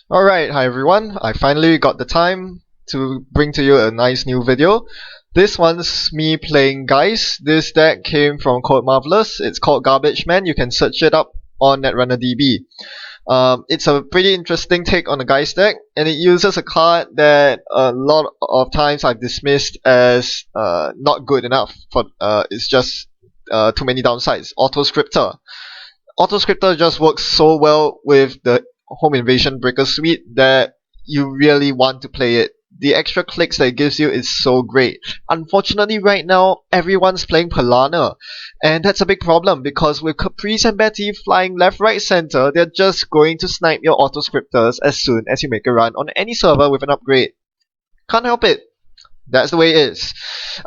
Alright, hi everyone. I finally got the time to bring to you a nice new video. This one's me playing Guys. This deck came from Code Marvelous. It's called Garbage Man. You can search it up on Netrunner DB. It's a pretty interesting take on the Guys deck, and it uses a card that a lot of times I've dismissed as not good enough. It's just too many downsides. Autoscriptor. Autoscriptor just works so well with the Home Invasion Breaker suite that you really want to play it. The extra clicks that it gives you is so great. Unfortunately, right now, everyone's playing Polana, and that's a big problem because with Caprice and Betty flying left, right, center, they're just going to snipe your autoscriptors as soon as you make a run on any server with an upgrade. Can't help it. That's the way it is.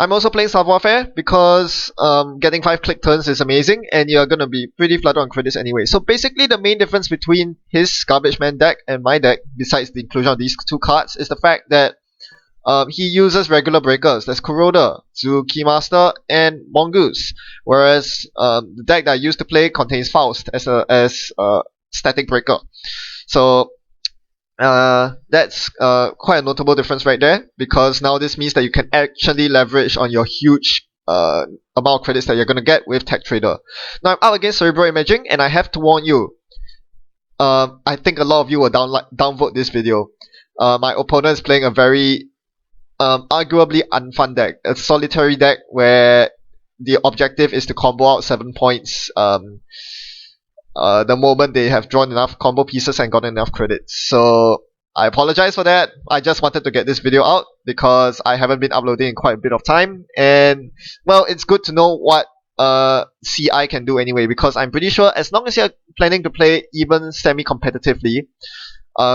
I'm also playing Savoir-Faire because getting 5 click turns is amazing and you're gonna be pretty flooded on credits anyway. So basically the main difference between his Garbage Man deck and my deck, besides the inclusion of these two cards, is the fact that he uses regular breakers. There's Corroder, Zoo Keymaster, and Mongoose. Whereas the deck that I used to play contains Faust as a static breaker. So that's quite a notable difference right there, because now this means that you can actually leverage on your huge amount of credits that you're going to get with Tech Trader. Now I'm out against Cerebral Imaging, and I have to warn you, I think a lot of you will downvote this video. My opponent is playing a very arguably unfun deck, a solitary deck where the objective is to combo out 7 points the moment they have drawn enough combo pieces and gotten enough credits. So I apologize for that. I just wanted to get this video out because I haven't been uploading in quite a bit of time, and well, it's good to know what CI can do anyway, because I'm pretty sure as long as you're planning to play even semi-competitively,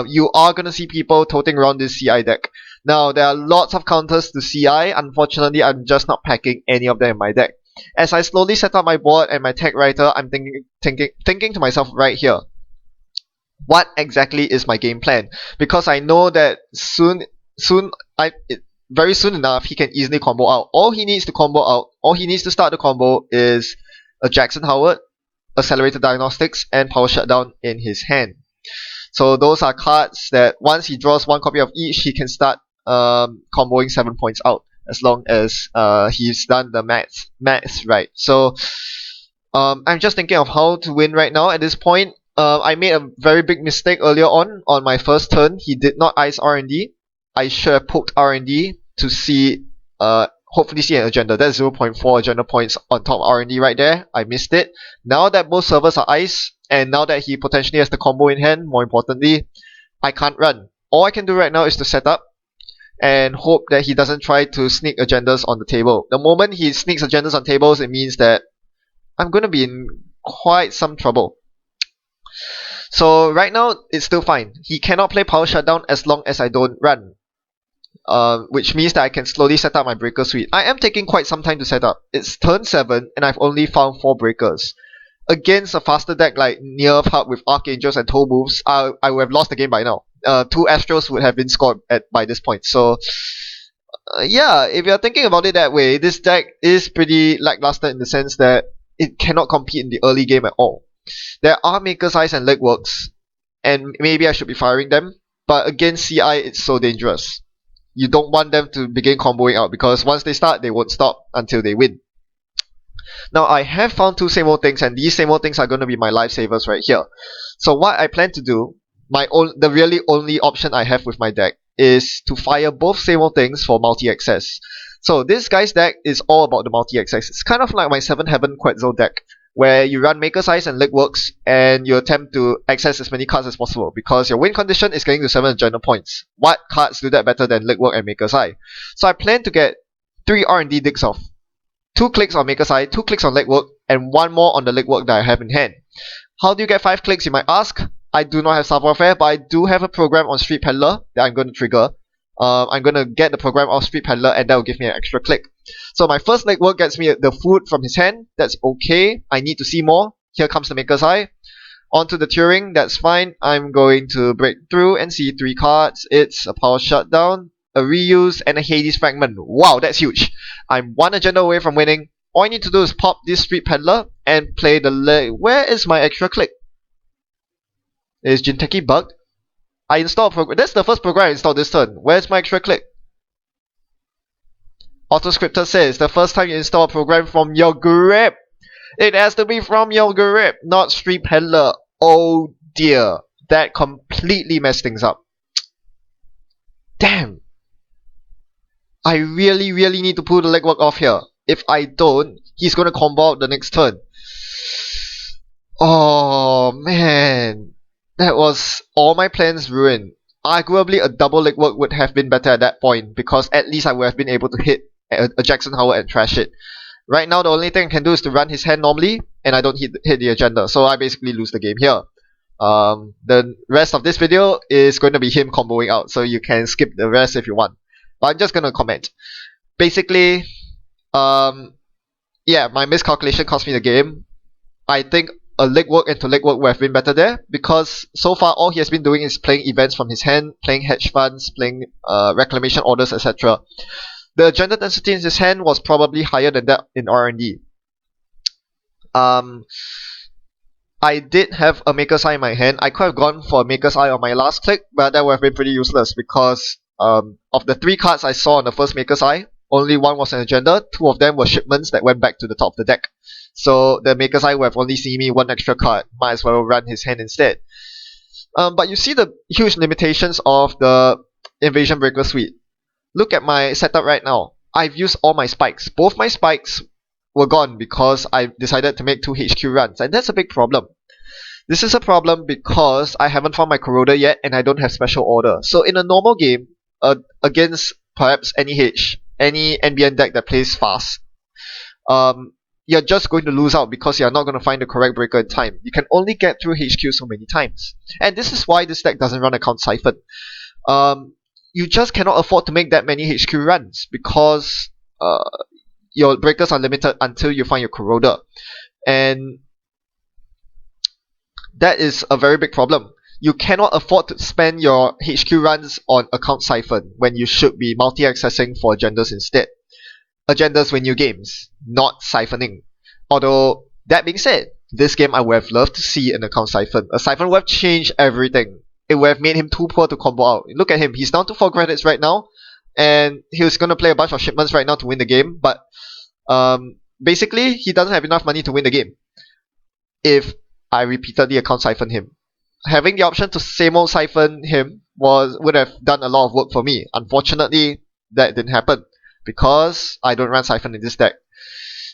you are going to see people toting around this CI deck. Now, there are lots of counters to CI. Unfortunately, I'm just not packing any of them in my deck. As I slowly set up my board and my tech writer, I'm thinking to myself right here, what exactly is my game plan? Because I know that very soon enough, he can easily combo out. All he needs to start the combo is a Jackson Howard, Accelerated Diagnostics, and Power Shutdown in his hand. So those are cards that once he draws 1 copy of each, he can start comboing 7 points out, as long as he's done the maths right. So I'm just thinking of how to win right now at this point. I made a very big mistake earlier on my first turn. He did not ice R&D. I should have poked R&D to see, hopefully see an agenda. That's 0.4 agenda points on top of R&D right there. I missed it. Now that most servers are ice, and now that he potentially has the combo in hand, more importantly, I can't run. All I can do right now is to set up and hope that he doesn't try to sneak agendas on the table. The moment he sneaks agendas on tables, it means that I'm going to be in quite some trouble. So right now, it's still fine. He cannot play Power Shutdown as long as I don't run. Which means that I can slowly set up my breaker suite. I am taking quite some time to set up. It's turn 7 and I've only found 4 breakers. Against a faster deck like Nerf Hub with Archangels and Toe Moves, I would have lost the game by now. 2 Astros would have been scored by this point. So yeah, if you're thinking about it that way, this deck is pretty lackluster in the sense that it cannot compete in the early game at all. There are Maker's Eyes and Legworks, and maybe I should be firing them, but against CI it's so dangerous. You don't want them to begin comboing out, because once they start, they won't stop until they win. Now, I have found 2 same old things, and these same old things are going to be my lifesavers right here. So what I plan to do, the really only option I have with my deck, is to fire both same old things for multi-access. So this guy's deck is all about the multi-access. It's kind of like my 7 Heaven Quetzal deck, where you run Maker's Eyes and Legworks, and you attempt to access as many cards as possible, because your win condition is getting to 7 agenda points. What cards do that better than Legwork and Maker's Eye? So I plan to get 3 R&D digs off. 2 clicks on Maker's Eye, 2 clicks on Legwork, and 1 more on the Legwork that I have in hand. How do you get 5 clicks, you might ask? I do not have Savoir-Faire, but I do have a program on Street Peddler that I'm going to trigger. I'm going to get the program off Street Peddler, and that will give me an extra click. So my first Legwork gets me the food from his hand. That's okay. I need to see more. Here comes the Maker's Eye. Onto the Turing. That's fine. I'm going to break through and see 3 cards. It's a Power Shutdown, a Reuse, and a Hades Fragment. Wow, that's huge. I'm 1 agenda away from winning. All I need to do is pop this Street Peddler and play the Where is my extra click? Is Jinteki bugged? I install a program. That's the first program I installed this turn. Where's my extra click? Autoscriptor says the first time you install a program from your grip, it has to be from your grip, not Stream Handler. Oh dear, that completely messed things up. Damn. I really need to pull the legwork off here. If I don't, he's gonna combo out the next turn. Oh man, that was all my plans ruined. Arguably a double legwork would have been better at that point, because at least I would have been able to hit a Jackson Howard and trash it. Right now the only thing I can do is to run his hand normally, and I don't hit the agenda, so I basically lose the game here. The rest of this video is going to be him comboing out, so you can skip the rest if you want. But I'm just gonna comment. Basically, yeah, my miscalculation cost me the game. I think a legwork into legwork would have been better there, because so far all he has been doing is playing events from his hand, playing hedge funds, playing reclamation orders, etc. The agenda density in his hand was probably higher than that in R&D. I did have a Maker's Eye in my hand. I could have gone for a Maker's Eye on my last click, but that would have been pretty useless, because of the 3 cards I saw on the first Maker's Eye, only one was an agenda, 2 of them were shipments that went back to the top of the deck. So the Maker's Eye would have only seen me 1 extra card, might as well run his hand instead. But you see the huge limitations of the Invasion Breaker suite. Look at my setup right now. I've used all my spikes. Both my spikes were gone because I decided to make 2 HQ runs, and that's a big problem. This is a problem because I haven't found my Corroder yet, and I don't have Special Order. So in a normal game, against perhaps any NBN deck that plays fast, you're just going to lose out because you're not going to find the correct breaker in time. You can only get through HQ so many times. And this is why this deck doesn't run Account Siphon. You just cannot afford to make that many HQ runs, because your breakers are limited until you find your Corroder. And that is a very big problem. You cannot afford to spend your HQ runs on Account Siphon when you should be multi-accessing for agendas instead. Agendas win you games, not siphoning. Although, that being said, this game I would have loved to see an Account Siphon. A Siphon would have changed everything. It would have made him too poor to combo out. Look at him, he's down to 4 credits right now, and he was going to play a bunch of shipments right now to win the game, but basically, he doesn't have enough money to win the game if I repeatedly Account Siphon him. Having the option to same old siphon him would have done a lot of work for me. Unfortunately, that didn't happen, because I don't run Siphon in this deck.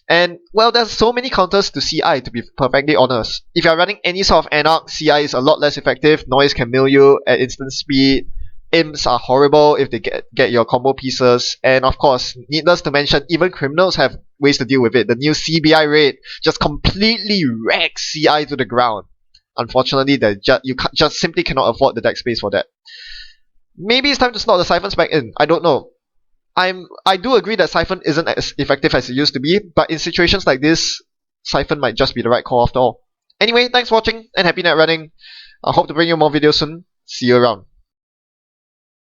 And, well, there's so many counters to CI, to be perfectly honest. If you're running any sort of Anarch, CI is a lot less effective. Noise can mill you at instant speed. Imps are horrible if they get your combo pieces. And of course, needless to mention, even criminals have ways to deal with it. The new CBI raid just completely wrecks CI to the ground. Unfortunately, you just simply cannot afford the deck space for that. Maybe it's time to slot the Siphons back in. I don't know. I do agree that Siphon isn't as effective as it used to be, but in situations like this, Siphon might just be the right call after all. Anyway, thanks for watching, and happy net running. I hope to bring you more videos soon. See you around.